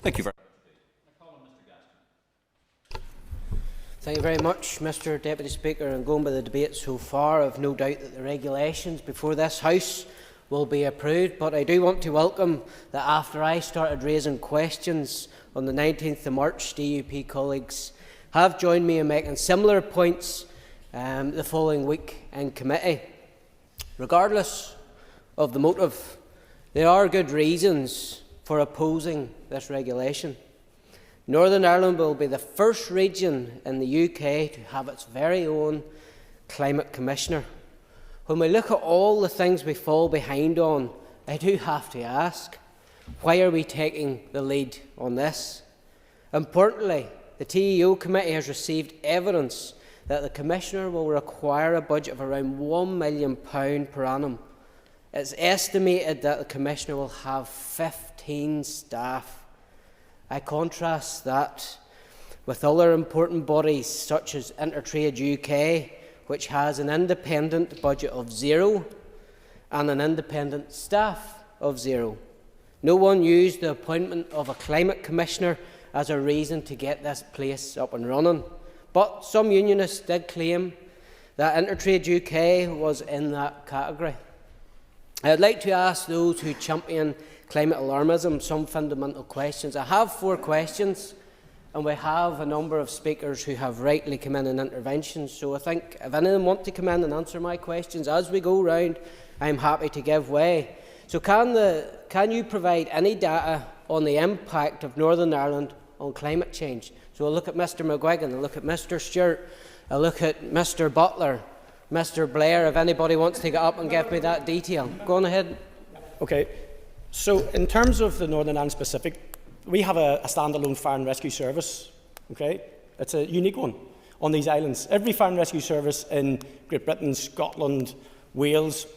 Thank you very much. Thank you very much, Mr Deputy Speaker. And going by the debate so far, I have no doubt that the regulations before this House will be approved. But I do want to welcome that after I started raising questions on the 19th of March, DUP colleagues have joined me in making similar points the following week in committee. Regardless of the motive, there are good reasons for opposing this regulation. Northern Ireland will be the first region in the UK to have its very own Climate Commissioner. When we look at all the things we fall behind on, I do have to ask, why are we taking the lead on this? Importantly, the TEO Committee has received evidence that the Commissioner will require a budget of around £1 million per annum. It's estimated that the Commissioner will have 15 staff. I contrast that with other important bodies such as Intertrade UK, which has an independent budget of zero and an independent staff of zero. No one used the appointment of a Climate Commissioner as a reason to get this place up and running. But some unionists did claim that Intertrade UK was in that category. I would like to ask those who champion climate alarmism some fundamental questions. I have 4 questions, and we have a number of speakers who have rightly come in interventions. So I think if any of them want to come in and answer my questions as we go round, I am happy to give way. So can you provide any data on the impact of Northern Ireland on climate change? So I'll look at Mr McGuigan, I'll look at Mr Stewart, I'll look at Mr Butler, Mr Blair, if anybody wants to get up and give me that detail. Go on ahead. Okay. So in terms of the Northern Ireland specific, we have a standalone fire and rescue service. Okay? It's a unique one on these islands. Every fire and rescue service in Great Britain, Scotland, Wales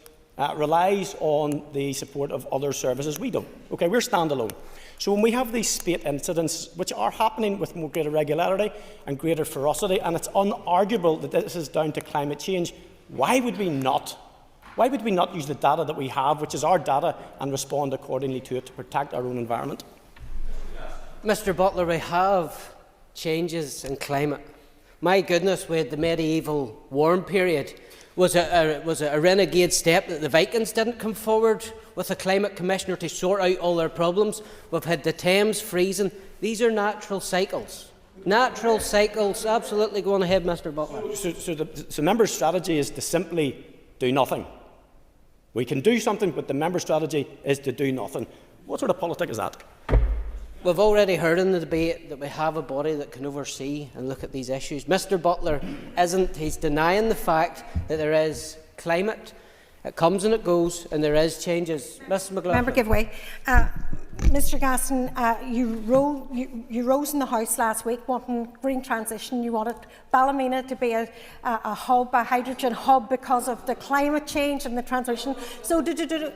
relies on the support of other services. We don't. Okay? We're standalone. So when we have these spate incidents, which are happening with more greater regularity and greater ferocity, and it's unarguable that this is down to climate change, why would we not use the data that we have, which is our data, and respond accordingly to it to protect our own environment? Mr Butler, we have changes in climate. My goodness, we had the medieval warm period. Was it a renegade step that the Vikings didn't come forward with a climate commissioner to sort out all their problems? We've had the Thames freezing. These are natural cycles. Natural cycles. Absolutely. Go on ahead, Mr Butler. So the member's strategy is to simply do nothing. We can do something, but the member's strategy is to do nothing. What sort of politics is that? We've already heard in the debate that we have a body that can oversee and look at these issues. Mr Butler isn't. He's denying the fact that there is climate. It comes and it goes, and there is changes. Mr McLaughlin. Member, give way. Mr Gaston, you rose in the House last week wanting green transition. You wanted Ballymena to be a hub, a hydrogen hub, because of the climate change and the transition. So,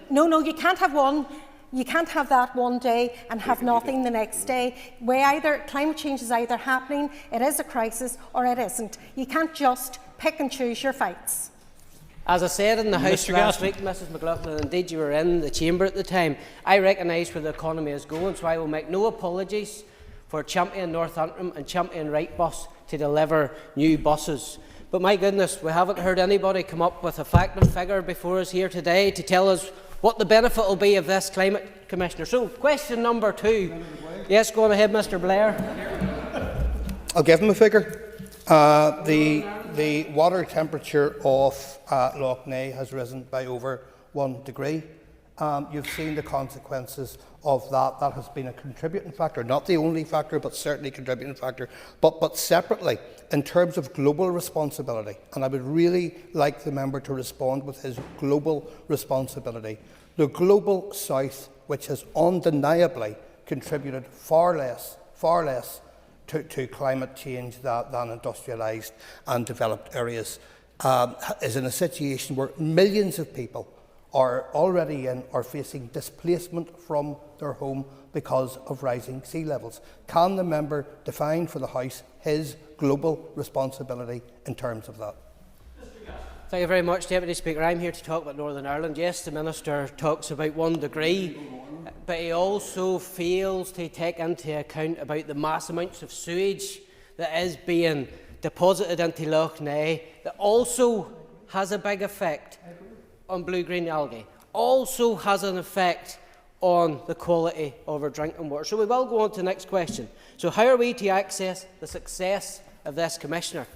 no, you can't have one. You can't have that one day and have nothing the next day. Climate change is either happening, it is a crisis, or it isn't. You can't just pick and choose your fights. As I said in the House last week, Mrs McLaughlin, indeed you were in the chamber at the time, I recognise where the economy is going, so I will make no apologies for championing North Antrim and championing Wrightbus to deliver new buses. But my goodness, we haven't heard anybody come up with a fact and figure before us here today to tell us what the benefit will be of this climate commissioner. So, question number 2. Yes, go on ahead, Mr Blair. I'll give him a figure. The water temperature of Lough Neagh has risen by over 1 degree. You've seen the consequences of that. That has been a contributing factor, not the only factor, but certainly a contributing factor. But separately, in terms of global responsibility, and I would really like the member to respond with his global responsibility, the global south, which has undeniably contributed far less to climate change than industrialised and developed areas, is in a situation where millions of people are already facing displacement from their home because of rising sea levels. Can the member define for the House his global responsibility in terms of that? Thank you very much, Deputy Speaker. I'm here to talk about Northern Ireland. Yes, the Minister talks about 1 degree, but he also fails to take into account about the mass amounts of sewage that is being deposited into Loch Ness that also has a big effect on blue-green algae, also has an effect on the quality of our drinking water. So we will go on to the next question. So how are we to access the success of this Commissioner?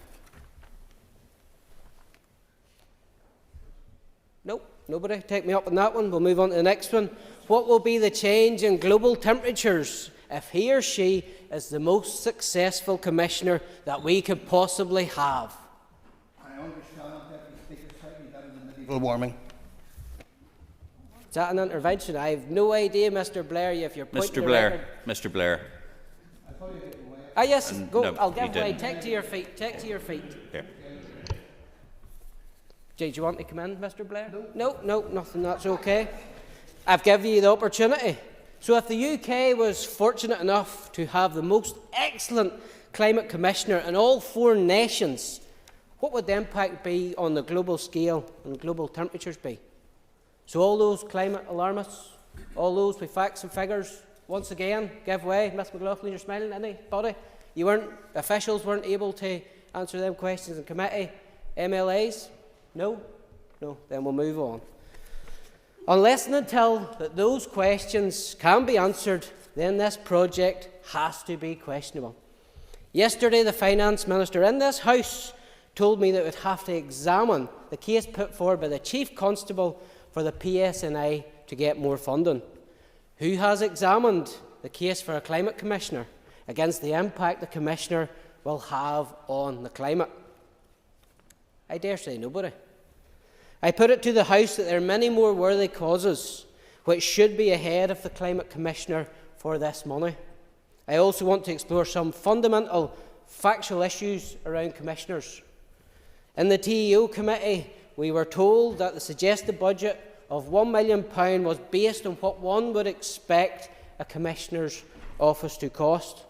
Nope, nobody. Take me up on that one. We'll move on to the next one. What will be the change in global temperatures if he or she is the most successful Commissioner that we could possibly have? I understand, Deputy Speaker, slightly better than medieval warming. Is that an intervention? I have no idea, Mr. Blair, if you're pointing Mr. Blair. Mr. Blair. Ah, yes, go. No, I'll give you way. didn't. Take to your feet. Take to your feet. Here. Do you want to come in, Mr. Blair? No, nothing. That's okay. I've given you the opportunity. So if the UK was fortunate enough to have the most excellent climate commissioner in all 4 nations, what would the impact be on the global scale and global temperatures be? So all those climate alarmists, all those with facts and figures, once again, give way. Ms McLaughlin, you're smiling. Anybody? Officials weren't able to answer them questions in committee. MLAs? No? No, then we'll move on. Unless and until that those questions can be answered, then this project has to be questionable. Yesterday, the Finance Minister in this House told me that it would have to examine the case put forward by the Chief Constable for the PSNI to get more funding. Who has examined the case for a Climate Commissioner against the impact the Commissioner will have on the climate? I dare say nobody. I put it to the House that there are many more worthy causes which should be ahead of the Climate Commissioner for this money. I also want to explore some fundamental factual issues around commissioners. In the TEO committee, we were told that the suggested budget of £1 million was based on what one would expect a commissioner's office to cost.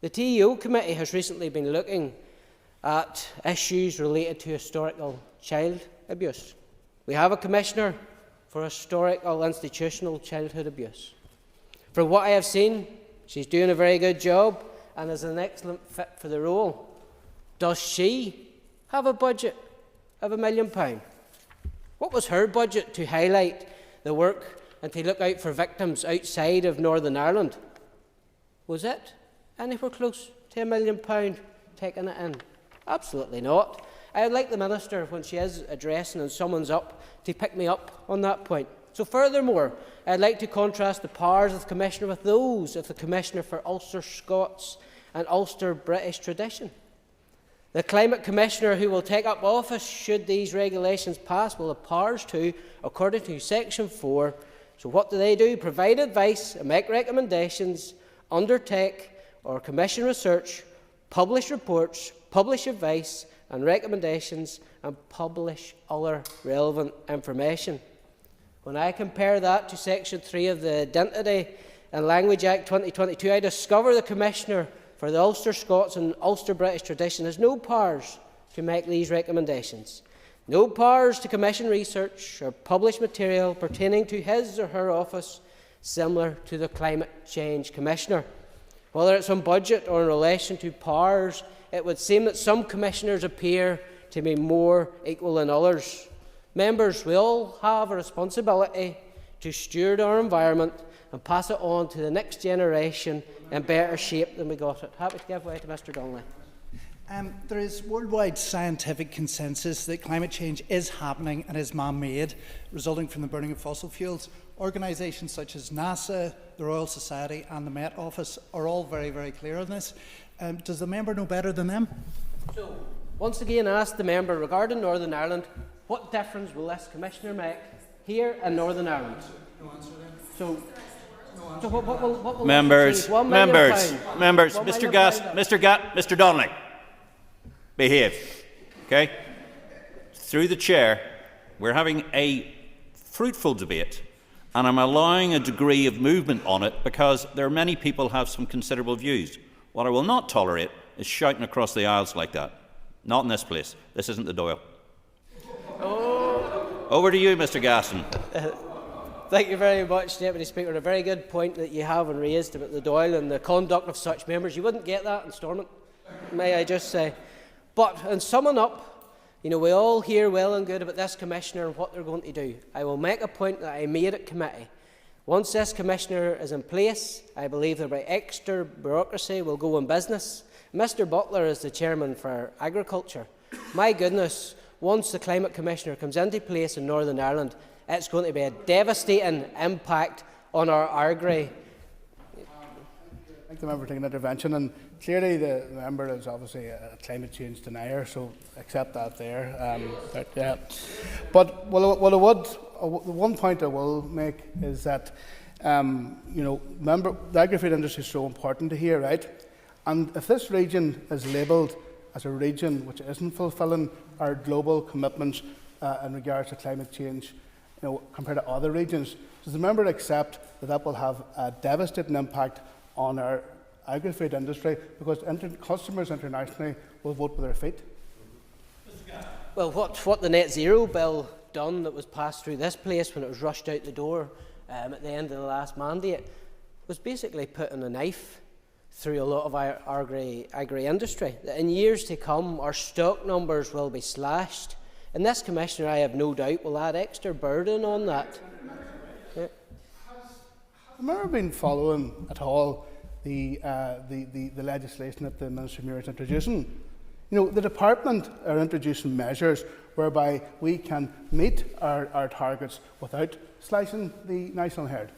The TEO committee has recently been looking at issues related to historical child abuse. We have a Commissioner for Historical Institutional Childhood Abuse. From what I have seen, she's doing a very good job and is an excellent fit for the role. Does she have a budget of £1 million? What was her budget to highlight the work and to look out for victims outside of Northern Ireland? Was it anywhere close to £1 million taking it in? Absolutely not. I would like the Minister, when she is addressing and summons up, to pick me up on that point. So furthermore, I'd like to contrast the powers of the Commissioner with those of the Commissioner for Ulster Scots and Ulster British tradition. The Climate Commissioner who will take up office should these regulations pass will have powers to, according to Section 4. So what do? Provide advice and make recommendations, undertake or commission research, publish reports, publish advice and recommendations, and publish other relevant information. When I compare that to Section 3 of the Identity and Language Act 2022, I discover the Commissioner for the Ulster Scots and Ulster British tradition has no powers to make these recommendations, no powers to commission research or publish material pertaining to his or her office, similar to the Climate Change Commissioner. Whether it's on budget or in relation to powers, it would seem that some commissioners appear to be more equal than others. Members, we all have a responsibility to steward our environment and pass it on to the next generation in better shape than we got it. Happy to give way to Mr Donnelly. There is worldwide scientific consensus that climate change is happening and is man-made, resulting from the burning of fossil fuels. Organisations such as NASA, the Royal Society and the Met Office are all very, very clear on this. Does the member know better than them? So, once again, I ask the member regarding Northern Ireland, what difference will this Commissioner make here in Northern Ireland? No answer then. So what will Members, £1 Mr. Donnelly, behave, okay? Through the chair, we're having a fruitful debate, and I'm allowing a degree of movement on it because there are many people who have some considerable views. What I will not tolerate is shouting across the aisles like that. Not in this place. This isn't the Doyle. Over to you, Mr Gasson. Thank you very much, Deputy Speaker. A very good point that you have raised about the Dáil and the conduct of such members. You wouldn't get that in Stormont, may I just say. But in summing up, we all hear well and good about this Commissioner and what they're going to do. I will make a point that I made at committee. Once this Commissioner is in place, I believe that by extra bureaucracy will go in business. Mr Butler is the Chairman for Agriculture. My goodness, once the Climate Commissioner comes into place in Northern Ireland, it's going to be a devastating impact on our agri. Thank the member for taking intervention, and clearly the member is obviously a climate change denier, so accept that there. But the one point I will make is that the agri-food industry is so important to here, right? And if this region is labelled as a region which isn't fulfilling our global commitments in regards to climate change, compared to other regions, does the member accept that that will have a devastating impact on our agri-food industry, because customers internationally will vote with their feet? Well, what the net zero bill done that was passed through this place when it was rushed out the door at the end of the last mandate was basically putting a knife through a lot of our agri-industry. In years to come, our stock numbers will be slashed, and this Commissioner, I have no doubt, will add extra burden on that. Yeah. Has the member been following at all the legislation that the Minister Muir is introducing? The Department are introducing measures whereby we can meet our targets without slicing the national herd.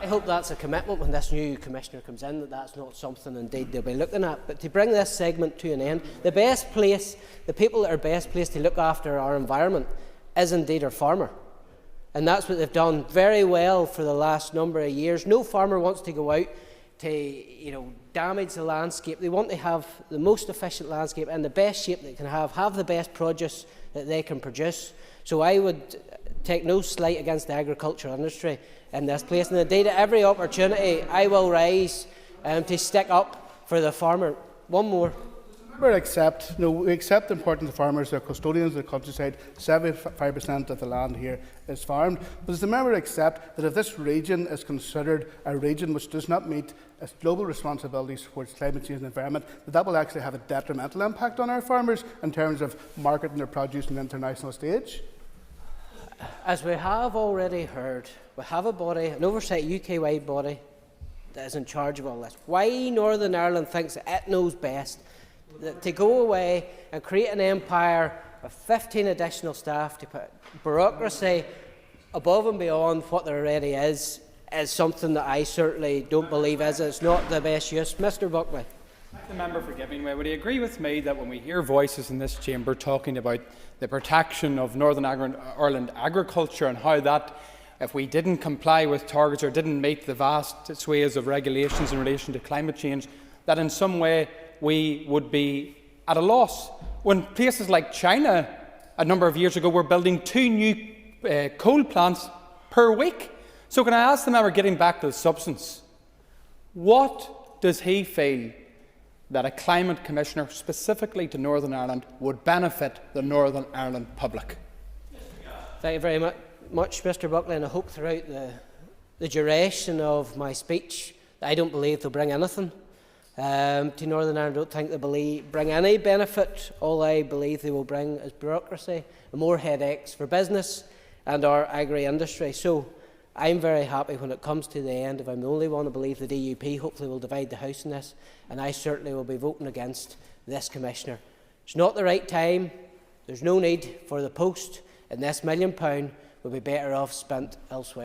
I hope that's a commitment when this new Commissioner comes in, that that's not something indeed they'll be looking at. But to bring this segment to an end, the people that are best placed to look after our environment is indeed our farmer. And that's what they've done very well for the last number of years. No farmer wants to go out to damage the landscape. They want to have the most efficient landscape in the best shape they can have the best produce that they can produce. So I would take no slight against the agricultural industry in this place, and indeed at every opportunity I will rise to stick up for the farmer. One more. We accept the importance of farmers. They're custodians of the countryside. 75% of the land here is farmed. But does the member accept that if this region is considered a region which does not meet its global responsibilities towards climate change and environment, that will actually have a detrimental impact on our farmers in terms of marketing their produce on the international stage? As we have already heard, we have a body, an oversight UK-wide body, that is in charge of all this. Why Northern Ireland thinks that it knows best to go away and create an empire of 15 additional staff to put bureaucracy above and beyond what there already is something that I certainly don't believe is. It's not the best use. Mr Buckley. Thank the member for giving way. Would he agree with me that when we hear voices in this chamber talking about the protection of Northern Ireland agriculture and how that, if we didn't comply with targets or didn't meet the vast swathes of regulations in relation to climate change, that in some way we would be at a loss? When places like China a number of years ago were building 2 new coal plants per week. So can I ask the member, getting back to the substance, what does he feel that a climate commissioner specifically to Northern Ireland would benefit the Northern Ireland public? Thank you very much, Mr Buckley, and I hope throughout the duration of my speech that I don't believe they'll bring anything to Northern Ireland. I don't think they bring any benefit. All I believe they will bring is bureaucracy and more headaches for business and our agri-industry. So I'm very happy when it comes to the end. If I'm the only one to believe the DUP hopefully will divide the House in this, and I certainly will be voting against this Commissioner. It's not the right time. There's no need for the post, and this £1 million will be better off spent elsewhere.